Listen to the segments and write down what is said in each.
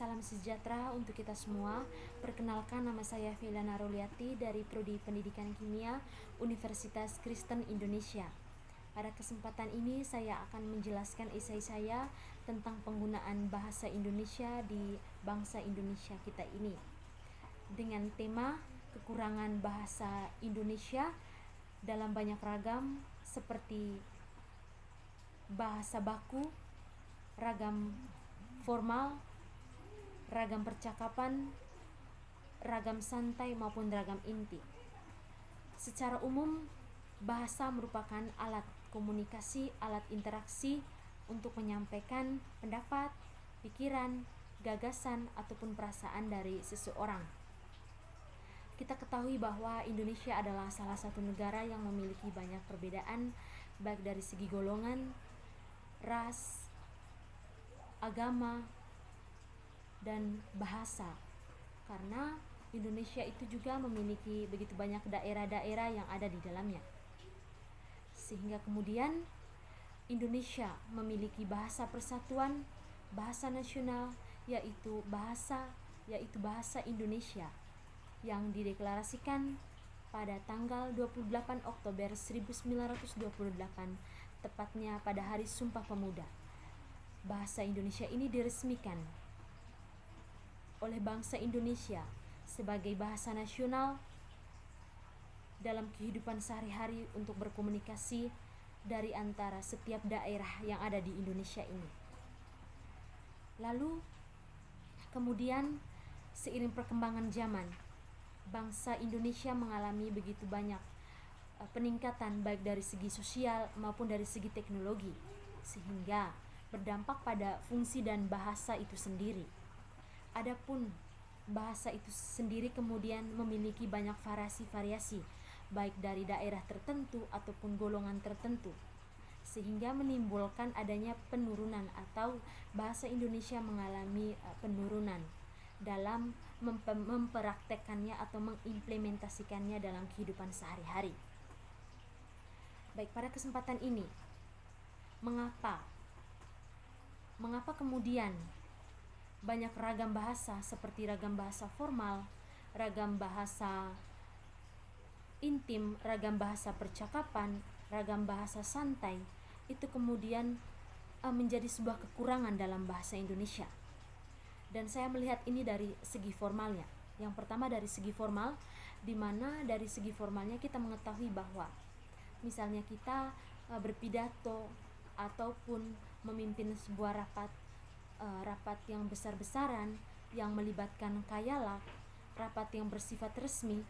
Salam sejahtera untuk kita semua. Perkenalkan, nama saya Veliana Roliati dari Prodi Pendidikan Kimia Universitas Kristen Indonesia. Pada kesempatan ini saya akan menjelaskan esai saya tentang penggunaan bahasa Indonesia di bangsa Indonesia kita ini, dengan tema kekurangan bahasa Indonesia dalam banyak ragam seperti bahasa baku, ragam formal, ragam percakapan, ragam santai maupun ragam inti. Secara umum, bahasa merupakan alat komunikasi, alat interaksi untuk menyampaikan pendapat, pikiran, gagasan, ataupun perasaan dari seseorang. Kita ketahui bahwa Indonesia adalah salah satu negara yang memiliki banyak perbedaan, baik dari segi golongan, ras, agama, dan bahasa, karena Indonesia itu juga memiliki begitu banyak daerah-daerah yang ada di dalamnya, sehingga kemudian Indonesia memiliki bahasa persatuan, bahasa nasional, yaitu bahasa Indonesia yang dideklarasikan pada tanggal 28 Oktober 1928, tepatnya pada Hari Sumpah Pemuda. Bahasa Indonesia ini diresmikan oleh bangsa Indonesia sebagai bahasa nasional dalam kehidupan sehari-hari untuk berkomunikasi dari antara setiap daerah yang ada di Indonesia ini. Lalu kemudian seiring perkembangan zaman, bangsa Indonesia mengalami begitu banyak peningkatan baik dari segi sosial maupun dari segi teknologi, sehingga berdampak pada fungsi dan bahasa itu sendiri. Adapun bahasa itu sendiri kemudian memiliki banyak variasi-variasi, baik dari daerah tertentu ataupun golongan tertentu, sehingga menimbulkan adanya penurunan atau bahasa Indonesia mengalami penurunan dalam mempraktekkannya atau mengimplementasikannya dalam kehidupan sehari-hari. Baik, pada kesempatan ini, mengapa kemudian banyak ragam bahasa seperti ragam bahasa formal, ragam bahasa intim, ragam bahasa percakapan, ragam bahasa santai itu kemudian menjadi sebuah kekurangan dalam bahasa Indonesia. Dan saya melihat ini dari segi formalnya. Yang pertama dari segi formal, di mana dari segi formalnya kita mengetahui bahwa misalnya kita berpidato ataupun memimpin sebuah rapat yang besar-besaran yang melibatkan khayalak, rapat yang bersifat resmi,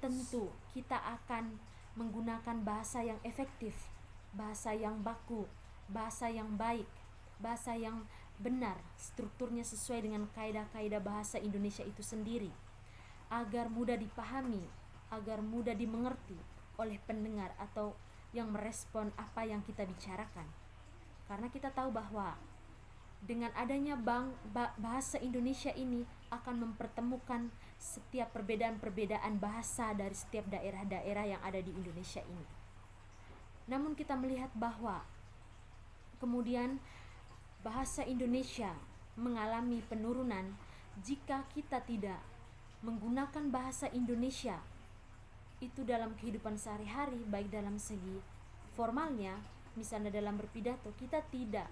tentu kita akan menggunakan bahasa yang efektif, bahasa yang baku, bahasa yang baik, bahasa yang benar, strukturnya sesuai dengan kaidah-kaidah bahasa Indonesia itu sendiri, agar mudah dipahami, agar mudah dimengerti oleh pendengar atau yang merespon apa yang kita bicarakan. Karena kita tahu bahwa dengan adanya bahasa Indonesia ini akan mempertemukan setiap perbedaan-perbedaan bahasa dari setiap daerah-daerah yang ada di Indonesia ini. Namun kita melihat bahwa kemudian bahasa Indonesia mengalami penurunan jika kita tidak menggunakan bahasa Indonesia itu dalam kehidupan sehari-hari, baik dalam segi formalnya, misalnya dalam berpidato, kita tidak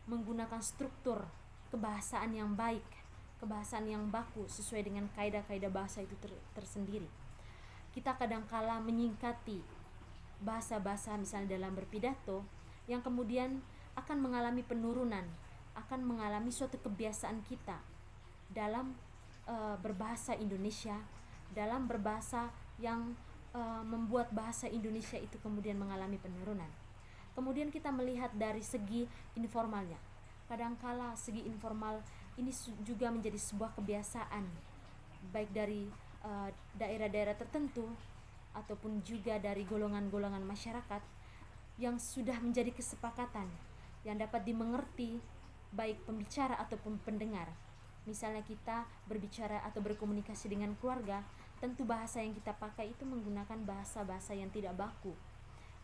menggunakan struktur kebahasaan yang baik, kebahasaan yang baku sesuai dengan kaidah-kaidah bahasa itu tersendiri. Kita kadangkala menyingkati bahasa-bahasa misalnya dalam berpidato yang kemudian akan mengalami penurunan, akan mengalami suatu kebiasaan kita dalam berbahasa Indonesia, dalam berbahasa yang membuat bahasa Indonesia itu kemudian mengalami penurunan. Kemudian kita melihat dari segi informalnya. Kadangkala segi informal ini juga menjadi sebuah kebiasaan, baik dari daerah-daerah tertentu ataupun juga dari golongan-golongan masyarakat yang sudah menjadi kesepakatan yang dapat dimengerti baik pembicara ataupun pendengar. Misalnya kita berbicara atau berkomunikasi dengan keluarga, tentu bahasa yang kita pakai itu menggunakan bahasa-bahasa yang tidak baku,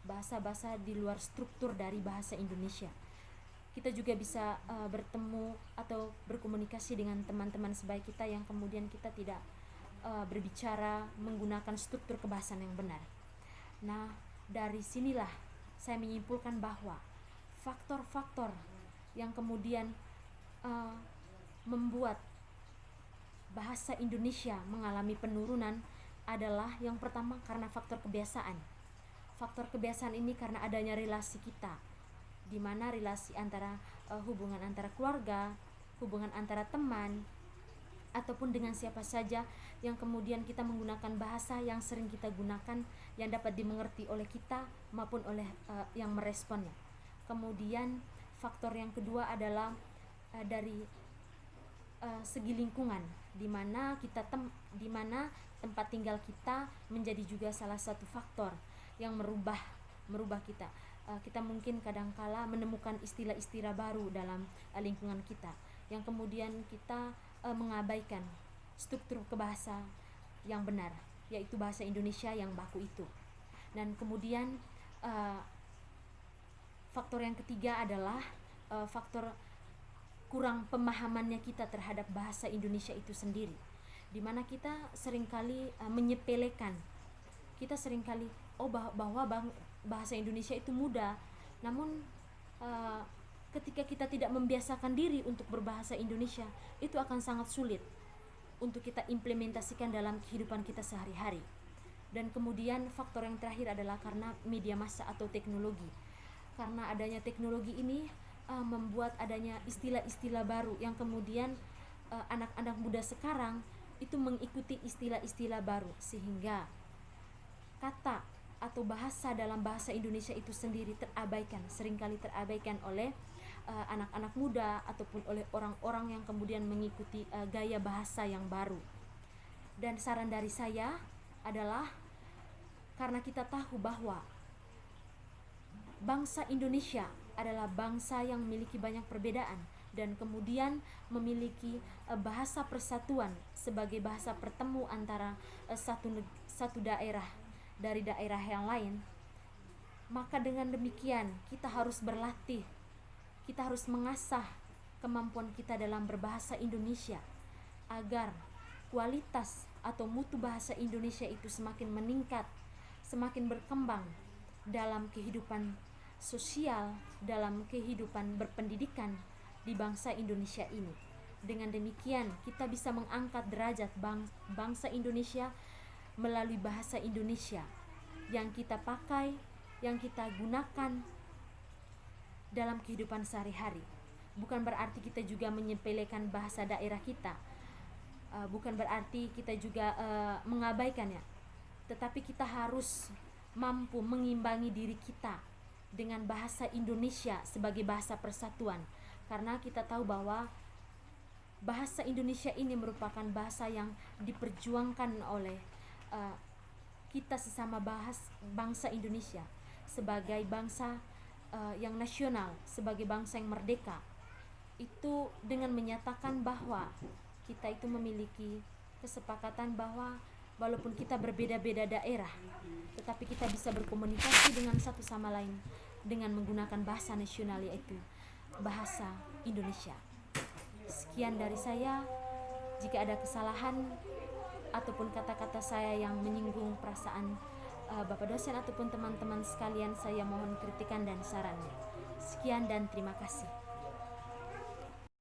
bahasa-bahasa di luar struktur dari bahasa Indonesia. kita juga bisa bertemu atau berkomunikasi dengan teman-teman sebaik kita yang kemudian kita tidak berbicara menggunakan struktur kebahasan yang benar. Nah, dari sinilah saya menyimpulkan bahwa faktor-faktor yang kemudian membuat bahasa Indonesia mengalami penurunan adalah yang pertama karena faktor kebiasaan. Faktor kebiasaan ini karena adanya relasi kita, di mana relasi antara hubungan antara keluarga, hubungan antara teman, ataupun dengan siapa saja yang kemudian kita menggunakan bahasa yang sering kita gunakan yang dapat dimengerti oleh kita maupun oleh yang meresponnya. Kemudian faktor yang kedua adalah dari segi lingkungan, di mana tempat tinggal kita menjadi juga salah satu faktor yang merubah kita. Kita mungkin kadangkala menemukan istilah-istilah baru dalam lingkungan kita yang kemudian kita mengabaikan struktur kebahasa yang benar, yaitu bahasa Indonesia yang baku itu. Dan kemudian faktor yang ketiga adalah faktor kurang pemahamannya kita terhadap bahasa Indonesia itu sendiri, di mana kita seringkali menyepelekan. Kita seringkali bahwa bahasa Indonesia itu mudah, namun ketika kita tidak membiasakan diri untuk berbahasa Indonesia, itu akan sangat sulit untuk kita implementasikan dalam kehidupan kita sehari-hari. Dan kemudian faktor yang terakhir adalah karena media massa atau teknologi. Karena adanya teknologi ini membuat adanya istilah-istilah baru yang kemudian anak-anak muda sekarang itu mengikuti istilah-istilah baru, sehingga kata atau bahasa dalam bahasa Indonesia itu sendiri seringkali terabaikan oleh anak-anak muda ataupun oleh orang-orang yang kemudian mengikuti gaya bahasa yang baru. Dan saran dari saya adalah, karena kita tahu bahwa bangsa Indonesia adalah bangsa yang memiliki banyak perbedaan dan kemudian memiliki bahasa persatuan sebagai bahasa pertemu antara satu daerah dari daerah yang lain, maka dengan demikian kita harus berlatih, kita harus mengasah kemampuan kita dalam berbahasa Indonesia agar kualitas atau mutu bahasa Indonesia itu semakin meningkat, semakin berkembang dalam kehidupan sosial, dalam kehidupan berpendidikan di bangsa Indonesia ini. Dengan demikian kita bisa mengangkat derajat bangsa Indonesia melalui bahasa Indonesia yang kita pakai, yang kita gunakan dalam kehidupan sehari-hari. Bukan berarti kita juga menyepelekan bahasa daerah kita, bukan berarti kita juga mengabaikannya, tetapi kita harus mampu mengimbangi diri kita dengan bahasa Indonesia sebagai bahasa persatuan, karena kita tahu bahwa bahasa Indonesia ini merupakan bahasa yang diperjuangkan oleh kita sesama bangsa Indonesia sebagai bangsa yang nasional, sebagai bangsa yang merdeka. Itu dengan menyatakan bahwa kita itu memiliki kesepakatan bahwa walaupun kita berbeda-beda daerah, tetapi kita bisa berkomunikasi dengan satu sama lain dengan menggunakan bahasa nasional, yaitu bahasa Indonesia. Sekian dari saya. Jika ada kesalahan ataupun kata-kata saya yang menyinggung perasaan Bapak dosen ataupun teman-teman sekalian, saya mohon kritikan dan sarannya. Sekian dan terima kasih.